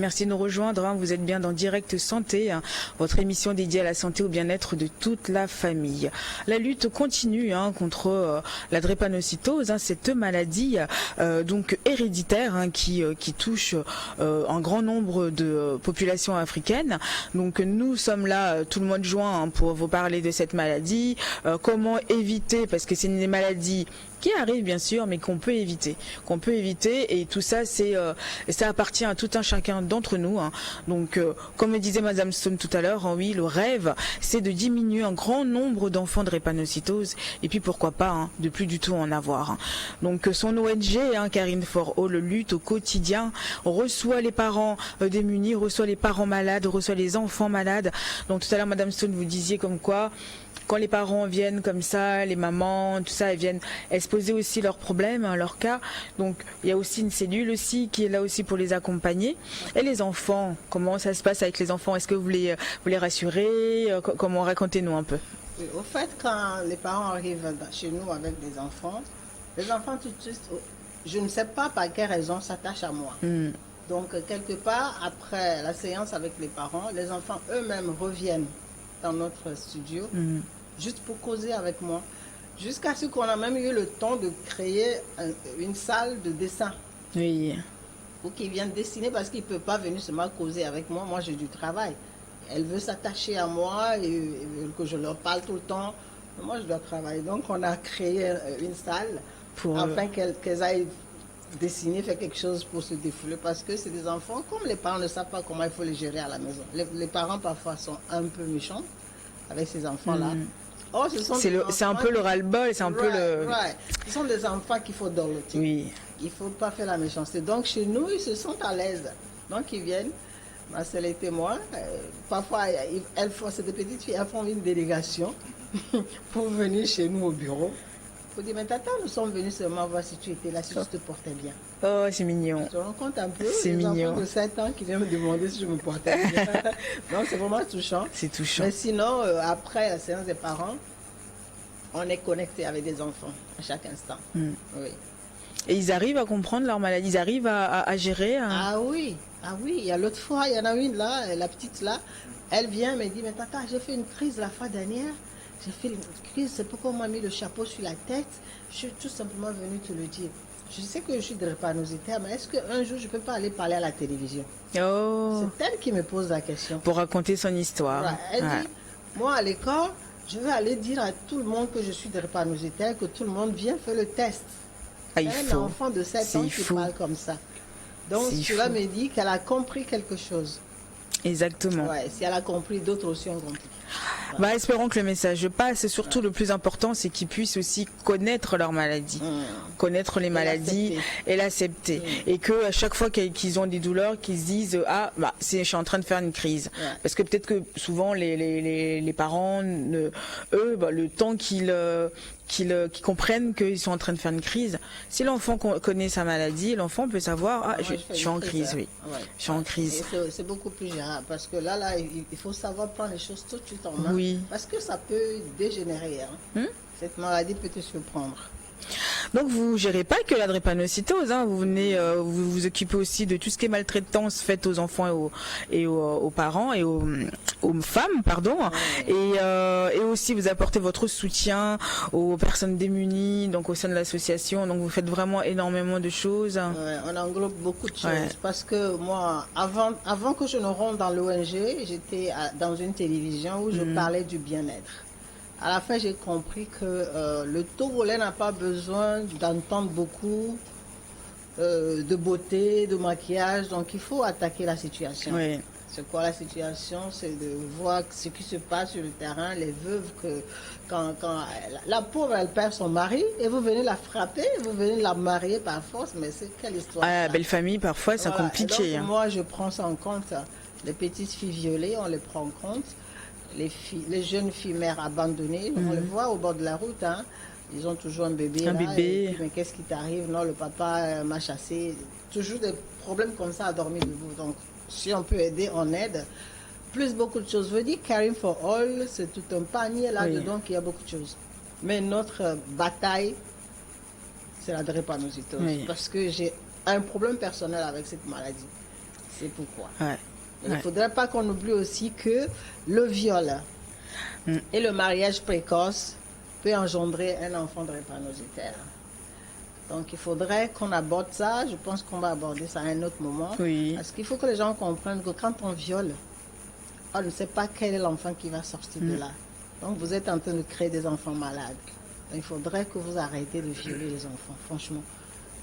Merci de nous rejoindre. Vous êtes bien dans Direct Santé, votre émission dédiée à la santé, au bien-être de toute la famille. La lutte continue contre la drépanocytose, cette maladie donc héréditaire qui touche un grand nombre de populations africaines. Donc nous sommes là tout le mois de juin pour vous parler de cette maladie, comment éviter, parce que c'est une maladie qui arrive bien sûr, mais qu'on peut éviter, et tout ça ça appartient à tout un chacun d'entre nous. Donc comme me disait Madame Stone tout à l'heure, oui, le rêve c'est de diminuer un grand nombre d'enfants de drépanocytose et puis pourquoi pas de plus du tout en avoir. Donc son ONG Caring for All lutte au quotidien, reçoit les parents démunis, reçoit les parents malades, reçoit les enfants malades. Donc tout à l'heure Madame Stone vous disiez comme quoi quand les parents viennent comme ça, les mamans, tout ça, elles viennent exposer aussi leurs problèmes, leurs cas. Donc il y a aussi une cellule aussi qui est là aussi pour les accompagner. Et les enfants, comment ça se passe avec les enfants? Est-ce que vous les rassurez? Comment, racontez-nous un peu. Oui, au fait, quand les parents arrivent chez nous avec des enfants, les enfants tout de suite, je ne sais pas par quelle raison, s'attachent à moi. Donc quelque part, après la séance avec les parents, les enfants eux-mêmes reviennent dans notre studio, juste pour causer avec moi, jusqu'à ce qu'on a même eu le temps de créer une salle de dessin. Oui. Pour qu'ils viennent dessiner, parce qu'ils ne peuvent pas venir seulement causer avec moi. Moi, j'ai du travail. Elle veut s'attacher à moi et que je leur parle tout le temps. Moi, je dois travailler. Donc, on a créé une salle afin qu'elles aillent dessiner, faire quelque chose pour se défouler, parce que c'est des enfants, comme les parents ne savent pas comment il faut les gérer à la maison. Les parents parfois sont un peu méchants avec ces enfants-là. Oh, c'est un peu le ras-le-bol, c'est un peu le... Ce sont des enfants qu'il faut dorloter. Oui. Il ne faut pas faire la méchanceté. Donc chez nous, ils se sentent à l'aise. Donc ils viennent, ma sœur et moi, parfois c'est des petites filles, elles font une délégation pour venir chez nous au bureau. Il faut dire, mais tata, nous sommes venus seulement voir si tu étais là, si tu te portais bien. Oh, c'est mignon. Je me rends compte un peu, c'est mignon. Enfants de 7 ans qui viennent me demander si je me portais bien. Donc c'est vraiment touchant. C'est touchant. Mais sinon, après la séance des parents, on est connecté avec des enfants à chaque instant. Oui. Et ils arrivent à comprendre leur maladie, ils arrivent à gérer. Ah oui. Il y a l'autre fois, il y en a une là, la petite là, elle vient me dit, mais tata, j'ai fait une crise la fois dernière. J'ai fait une crise, c'est pourquoi on m'a mis le chapeau sur la tête. Je suis tout simplement venue te le dire. Je sais que je suis drépanocytaire, mais est-ce qu'un jour je ne peux pas aller parler à la télévision? Oh. C'est elle qui me pose la question. Pour raconter son histoire. Elle dit, moi à l'école, je vais aller dire à tout le monde que je suis drépanocytaire, que tout le monde vient faire le test. Un enfant de 7 ans qui parle comme ça. Donc cela me dit qu'elle a compris quelque chose. Exactement. Si elle a compris, d'autres aussi ont compris. Espérons que le message passe. Et surtout, le plus important, c'est qu'ils puissent aussi connaître leur maladie, connaître les maladies et l'accepter. Et que à chaque fois qu'ils ont des douleurs, qu'ils se disent je suis en train de faire une crise. Parce que peut-être que souvent les parents, le temps qu'ils comprennent qu'ils sont en train de faire une crise. Si l'enfant connaît sa maladie, l'enfant peut savoir je suis en crise, oui. Je suis en crise. C'est beaucoup plus gérable parce que là, il faut savoir prendre les choses tout de suite en main. Oui. Parce que ça peut dégénérer. Cette maladie peut te surprendre. Donc vous ne gérez pas que la drépanocytose, vous venez vous occupez aussi de tout ce qui est maltraitance faite aux enfants et aux parents et aux femmes, pardon. Et aussi vous apportez votre soutien aux personnes démunies, donc au sein de l'association. Donc vous faites vraiment énormément de choses. On englobe beaucoup de choses parce que moi, avant que je ne rentre dans l'ONG, j'étais dans une télévision où je parlais du bien-être. À la fin, j'ai compris que le Togolais n'a pas besoin d'entendre beaucoup de beauté, de maquillage. Donc, il faut attaquer la situation. Oui. C'est quoi la situation? C'est de voir ce qui se passe sur le terrain, les veuves, quand la pauvre, elle perd son mari, et vous venez la frapper, vous venez la marier par force, mais c'est quelle histoire? La belle famille, parfois, c'est compliqué. Donc, moi, je prends ça en compte. Les petites filles violées, on les prend en compte. Les jeunes filles mères abandonnées, on les voit au bord de la route, ils ont toujours un bébé. Bébé. Mais qu'est-ce qui t'arrive? Non, le papa m'a chassé. Toujours des problèmes comme ça à dormir debout. Donc, si on peut aider, on aide. Plus beaucoup de choses. Je veux dire, Caring for All, c'est tout un panier là-dedans qui a beaucoup de choses. Mais notre bataille, c'est la drépanocytose. Parce que j'ai un problème personnel avec cette maladie. C'est pourquoi. Ouais. Il ne faudrait pas qu'on oublie aussi que le viol et le mariage précoce peut engendrer un enfant drépanocytaire. Donc il faudrait qu'on aborde ça. Je pense qu'on va aborder ça à un autre moment. Oui. Parce qu'il faut que les gens comprennent que quand on viole, on ne sait pas quel est l'enfant qui va sortir de là. Donc vous êtes en train de créer des enfants malades. Donc, il faudrait que vous arrêtez de violer les enfants, franchement.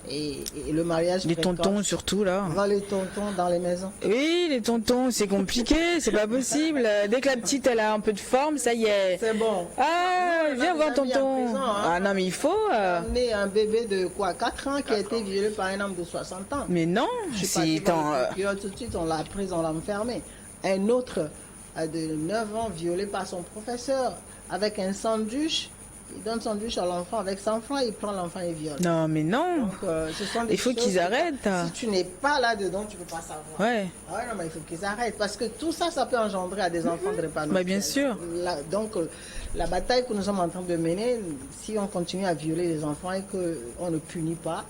Et le mariage Les précoce, tontons surtout là. on voit les tontons dans les maisons. Oui, les tontons, c'est compliqué, c'est pas possible. Dès que la petite elle a un peu de forme, ça y est. C'est bon. Ah, Nous, on viens a voir des amis en tonton. prison, hein. Ah non mais il faut. On a amené un bébé de quoi, 4 ans qui a été violé par un homme de 60 ans. Mais non, Je suis partie c'est voir le procureur tout de suite, on l'a prise, on l'a enfermée. Un autre de 9 ans violé par son professeur avec un sandwich. Il donne son sandwich à l'enfant avec 100 francs, il prend l'enfant et viole. Non mais non. Donc, ce sont des Il faut choses qu'ils que- arrêtent. Si tu n'es pas là-dedans, tu ne peux pas savoir. Ouais. Ah ouais, non, mais il faut qu'ils arrêtent. Parce que tout ça, ça peut engendrer à des enfants drépanocytaires. Bah, bien sûr. Donc, la bataille que nous sommes en train de mener, si on continue à violer les enfants et qu'on ne punit pas,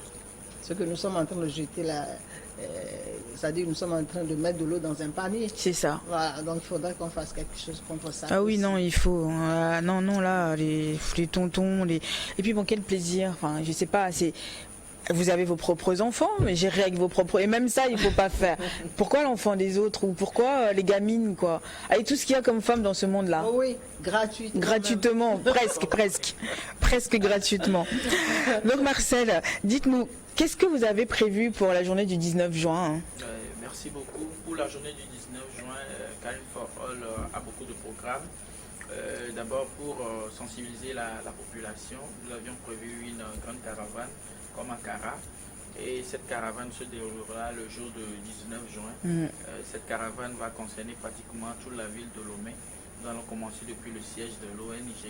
ce que nous sommes en train de jeter là, c'est-à-dire nous sommes en train de mettre de l'eau dans un panier. C'est ça. Voilà, donc il faudrait qu'on fasse quelque chose contre ça. Ah oui, aussi. non, il faut. Non, non, là, les tontons, les. Et puis bon, quel plaisir. Enfin, je sais pas, c'est. Vous avez vos propres enfants, mais gérer avec vos propres. Et même ça, il faut pas faire. Pourquoi l'enfant des autres ou pourquoi les gamines, quoi? Avec tout ce qu'il y a comme femme dans ce monde-là. Oh oui, gratuitement. Gratuitement, presque gratuitement. Donc Marcel, dites-nous, qu'est-ce que vous avez prévu pour la journée du 19 juin? Merci beaucoup. Pour la journée du 19 juin, Karim for All a beaucoup de programmes. D'abord pour sensibiliser la population, nous avions prévu une grande caravane comme à Kara. Et cette caravane se déroulera le jour du 19 juin. Cette caravane va concerner pratiquement toute la ville de Lomé. Nous allons commencer depuis le siège de l'ONG.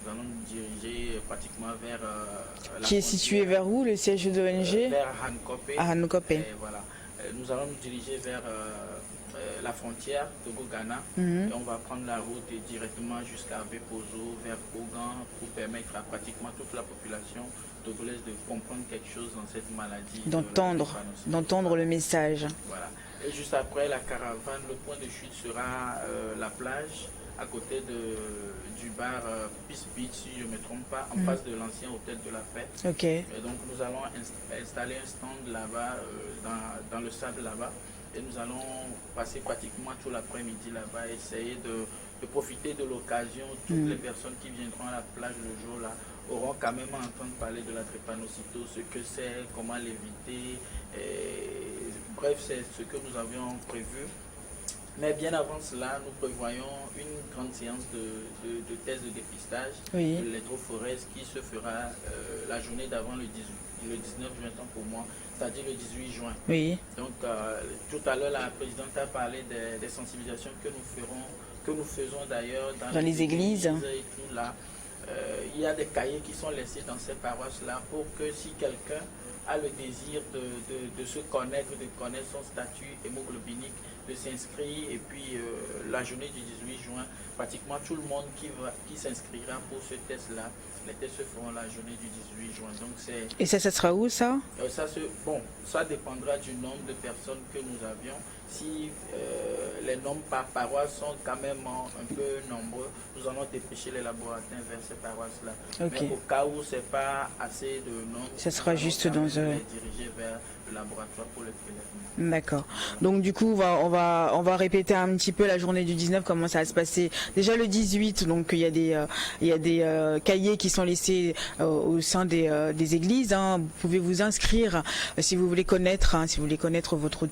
Nous allons nous diriger pratiquement vers la Qui est situé vers où, le siège de l'ONG? vers Hankope. À Hankope. Et voilà. Nous allons nous diriger vers la frontière Togo-Ghana et on va prendre la route directement jusqu'à Bepozo, vers Kogan, pour permettre à pratiquement toute la population togolaise de comprendre quelque chose dans cette maladie. D'entendre le message. Voilà. Et juste après la caravane, le point de chute sera la plage à côté du bar Peace Beach, si je ne me trompe pas, en face de l'ancien hôtel de la Paix. Ok. Et donc nous allons installer un stand là-bas, dans le sable là-bas. Et nous allons passer pratiquement tout l'après-midi là-bas, essayer de profiter de l'occasion. Toutes les personnes qui viendront à la plage le jour-là auront quand même à entendre parler de la drépanocytose, ce que c'est, comment l'éviter. Bref, c'est ce que nous avions prévu. Mais bien avant cela, nous prévoyons une grande séance de tests de dépistage de l'électrophorèse qui se fera la journée d'avant le 19 juin, tant pour moi, c'est-à-dire le 18 juin. Oui. Donc tout à l'heure, la présidente a parlé des sensibilisations que nous faisons d'ailleurs dans les églises. Et tout là. Il y a des cahiers qui sont laissés dans ces paroisses-là pour que si quelqu'un a le désir de se connaître, de connaître son statut hémoglobinique, de s'inscrire. Et puis la journée du 18 juin, pratiquement tout le monde qui s'inscrira pour ce test-là, les tests se feront la journée du 18 juin. Donc et ça sera où ça? Ça dépendra du nombre de personnes que nous avions. Si les nombres par paroisse sont quand même un peu nombreux, nous allons dépêcher les laboratoires vers ces paroisses-là. Okay. Mais au cas où ce n'est pas assez de nombre, ça sera juste dans les diriger vers le laboratoire pour le prélèvement. D'accord. Donc du coup, on va répéter un petit peu la journée du 19, comment ça va se passer. Déjà le 18, donc il y a des cahiers qui sont laissés au sein des églises. Hein. Vous pouvez vous inscrire si vous voulez connaître, votre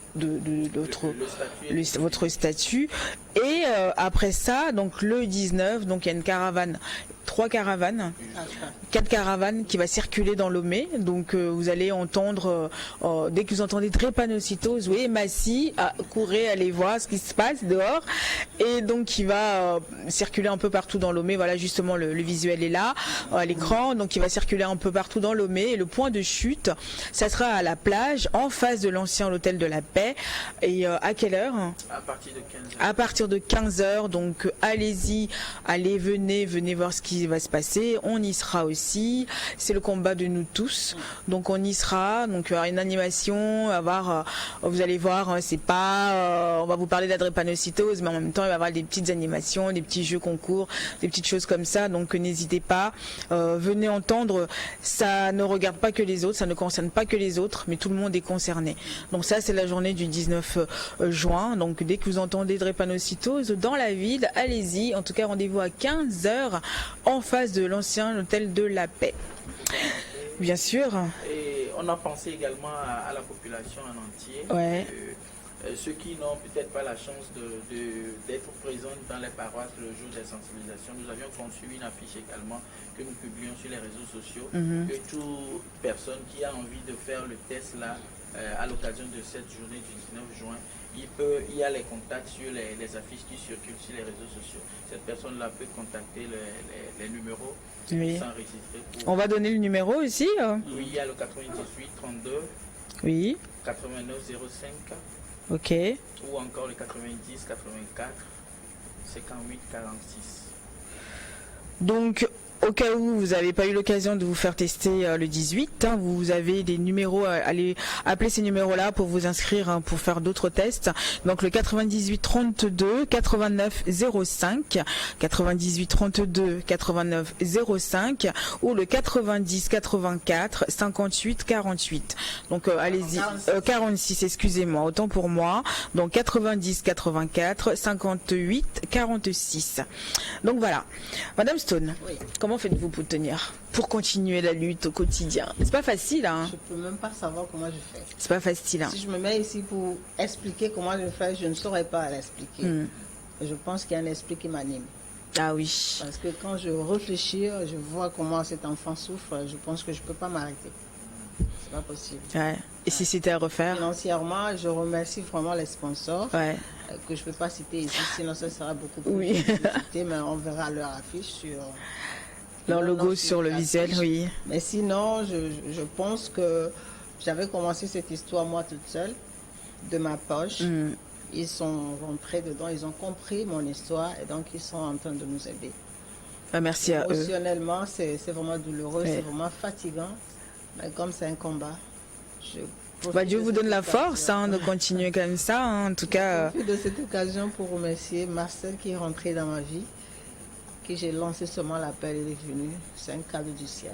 statut. Et après ça, donc le 19, donc il y a une caravane. 4 caravanes qui va circuler dans Lomé. Donc vous allez entendre, dès que vous entendez drépanocytose ou hématie, courez, allez voir ce qui se passe dehors. Et donc il va circuler un peu partout dans Lomé. Voilà, justement le visuel est là à l'écran. Donc il va circuler un peu partout dans Lomé. Et le point de chute, ça sera à la plage, en face de l'ancien hôtel de la Paix. Et à quelle heure? À partir de 15h. À partir de 15h. Donc allez-y, venez voir ce qui qui va se passer. On y sera aussi. C'est le combat de nous tous. Donc on y sera. Donc il y aura une animation. Vous allez voir, c'est pas. On va vous parler de la drépanocytose, mais en même temps il va y avoir des petites animations, des petits jeux concours, des petites choses comme ça. Donc n'hésitez pas. Venez entendre. Ça ne regarde pas que les autres. Ça ne concerne pas que les autres, mais tout le monde est concerné. Donc ça c'est la journée du 19 juin. Donc dès que vous entendez drépanocytose dans la ville, allez-y. En tout cas, rendez-vous à 15h en face de l'ancien hôtel de la Paix. Bien sûr. Et on a pensé également à la population en entier. Ouais. Ceux qui n'ont peut-être pas la chance d'être présents dans les paroisses le jour des sensibilisations, nous avions conçu une affiche également que nous publions sur les réseaux sociaux. Que toute personne qui a envie de faire le test là, à l'occasion de cette journée du 19 juin, il y a les contacts sur les affiches qui circulent sur les réseaux sociaux. Cette personne-là peut contacter les numéros, s'enregistrer. On va donner le numéro aussi. Oui, il y a le 98 32 Oui. 89 05. Ok. Ou encore le 90 84 58 46. Donc, au cas où vous n'avez pas eu l'occasion de vous faire tester le 18, vous avez des numéros, allez appeler ces numéros-là pour vous inscrire pour faire d'autres tests. Donc le 98 32 89 05, 98 32 89 05 ou le 90 84 58 48. Donc allez-y, 46, excusez-moi, autant pour moi. Donc 90 84 58 46. Donc voilà. Madame Stone. Oui. Comment faites-vous pour tenir, pour continuer la lutte au quotidien? C'est pas facile, hein? Je peux même pas savoir comment je fais. C'est pas facile, hein? Si je me mets ici pour expliquer comment je fais, je ne saurais pas l'expliquer. Je pense qu'il y a un esprit qui m'anime. Ah oui. Parce que quand je réfléchis, je vois comment cet enfant souffre, je pense que je peux pas m'arrêter. C'est pas possible. Ouais. Et si c'était à refaire? Financièrement, je remercie vraiment les sponsors. Ouais. Que je ne peux pas citer ici, sinon ça sera beaucoup plus Oui. publicité, mais on verra leur affiche sur... Leur logo sur le visuel, oui. Mais sinon, je pense que j'avais commencé cette histoire moi toute seule, de ma poche. Ils sont rentrés dedans, ils ont compris mon histoire et donc ils sont en train de nous aider. Ah, merci à eux. Émotionnellement, c'est vraiment douloureux, Ouais. c'est vraiment fatigant. Mais comme c'est un combat, je Dieu vous donne la force de continuer comme ça. En tout cas. Je profite de cette occasion pour remercier Marcel qui est rentré dans ma vie, que j'ai lancé seulement l'appel, il est venu. C'est un cadeau du ciel.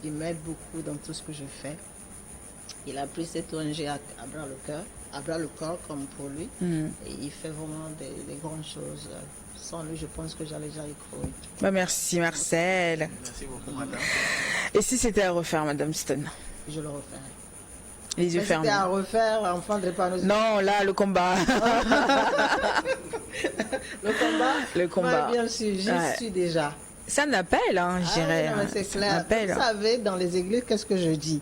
Il m'aide beaucoup dans tout ce que je fais. Il a pris cette ONG à bras le corps comme pour lui. Et il fait vraiment des grandes choses. Sans lui, je pense que j'allais déjà y croire. Merci Marcel. Merci beaucoup, madame. Et si c'était à refaire, Madame Stone? Je le referai. Les yeux Mais fermés. c'était à refaire, enfant de drépanocytose. Non, là, le combat. Le combat. Le combat. Bien sûr, j'y suis déjà. C'est un appel, je dirais. Ah oui, non, mais c'est Un clair. appel. Vous savez, dans les églises, qu'est-ce que je dis?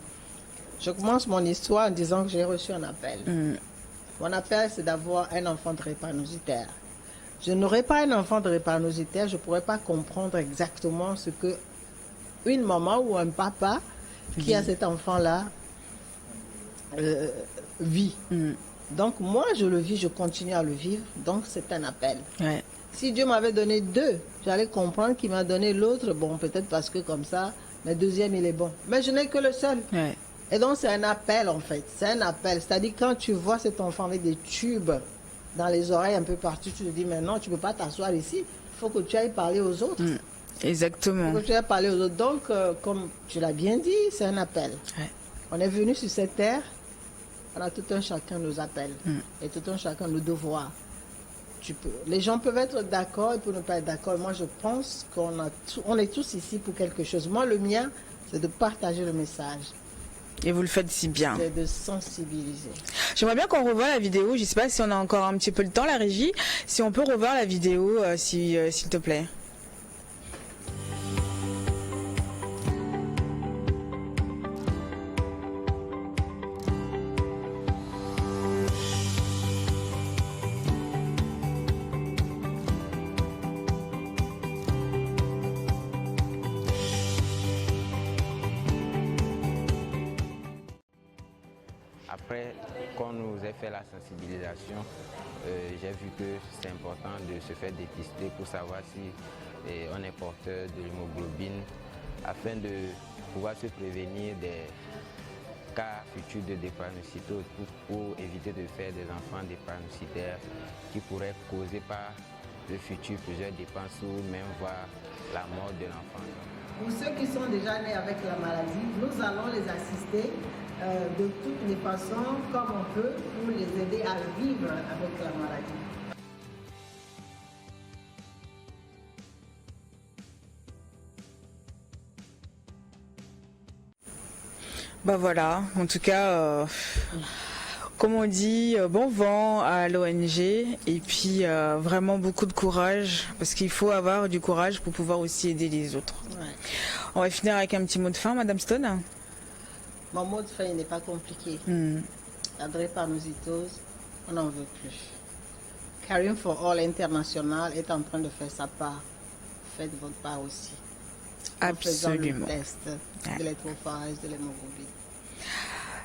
Je commence mon histoire en disant que j'ai reçu un appel. Mon appel, c'est d'avoir un enfant drépanocytaire. Je n'aurais pas un enfant drépanocytaire, je ne pourrais pas comprendre exactement ce que une maman ou un papa qui a cet enfant-là vit. Donc moi, je le vis, je continue à le vivre, donc c'est un appel. Ouais. Si Dieu m'avait donné deux, j'allais comprendre qu'il m'a donné l'autre, bon, peut-être parce que comme ça, le deuxième, il est bon. Mais je n'ai que le seul. Ouais. Et donc, c'est un appel, en fait. C'est un appel. C'est-à-dire, quand tu vois cet enfant avec des tubes dans les oreilles un peu partout, tu te dis, mais non, tu ne peux pas t'asseoir ici. Il faut que tu ailles parler aux autres. Exactement. Il faut que tu ailles parler aux autres. Donc, comme tu l'as bien dit, c'est un appel. Ouais. On est venu sur cette terre, on a tout un chacun nos appels. Et tout un chacun nos devoirs. Les gens peuvent être d'accord et peuvent ne pas être d'accord. Moi, je pense qu'on est tous ici pour quelque chose. Moi, le mien, c'est de partager le message. Et vous le faites si bien. C'est de sensibiliser. J'aimerais bien qu'on revoie la vidéo. Je ne sais pas si on a encore un petit peu le temps, la régie. Si on peut revoir la vidéo, s'il te plaît. Après qu'on nous ait fait la sensibilisation, j'ai vu que c'est important de se faire dépister pour savoir si et on est porteur de l'hémoglobine afin de pouvoir se prévenir des cas futurs de drépanocytose pour éviter de faire des enfants drépanocytaires qui pourraient causer par le futur plusieurs dépenses ou même voir la mort de l'enfant. Pour ceux qui sont déjà nés avec la maladie, nous allons les assister de toutes les façons comme on peut pour les aider à vivre avec la maladie. Bah voilà, en tout cas, comme on dit, bon vent à l'ONG et puis vraiment beaucoup de courage parce qu'il faut avoir du courage pour pouvoir aussi aider les autres. Ouais. On va finir avec un petit mot de fin, Madame Stone. Mon mot de fin il n'est pas compliqué. La drépanocytose, on n'en veut plus. Caring for All International est en train de faire sa part. Faites votre part aussi. Absolument. En faisant le test de l'électrophorèse, de l'hémoglobine.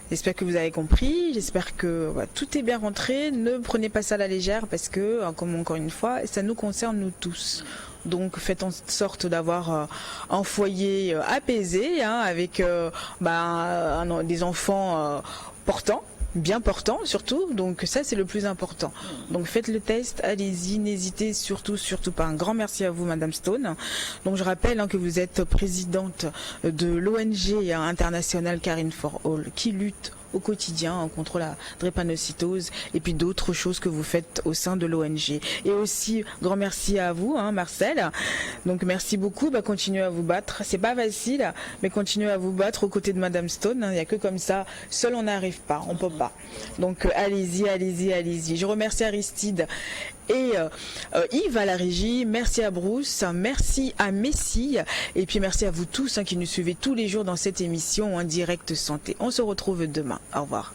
J'espère que vous avez compris, j'espère que tout est bien rentré. Ne prenez pas ça à la légère parce que, comme encore une fois, ça nous concerne nous tous. Donc faites en sorte d'avoir un foyer apaisé avec des enfants portants. Bien portant surtout, donc ça c'est le plus important. Donc faites le test, allez-y, n'hésitez surtout pas. Un grand merci à vous Madame Stone. Donc je rappelle que vous êtes présidente de l'ONG internationale Caring for All qui lutte au quotidien contre la drépanocytose et puis d'autres choses que vous faites au sein de l'ONG. Et aussi, grand merci à vous, Marcel. Donc merci beaucoup, continuez à vous battre. C'est pas facile, mais continuez à vous battre aux côtés de Madame Stone. Il n'y a que comme ça, seul on n'arrive pas, on peut pas. Donc allez-y. Je remercie Aristide et Yves à la régie, merci à Bruce, merci à Messi et puis merci à vous tous qui nous suivez tous les jours dans cette émission en direct santé. On se retrouve demain. Au revoir.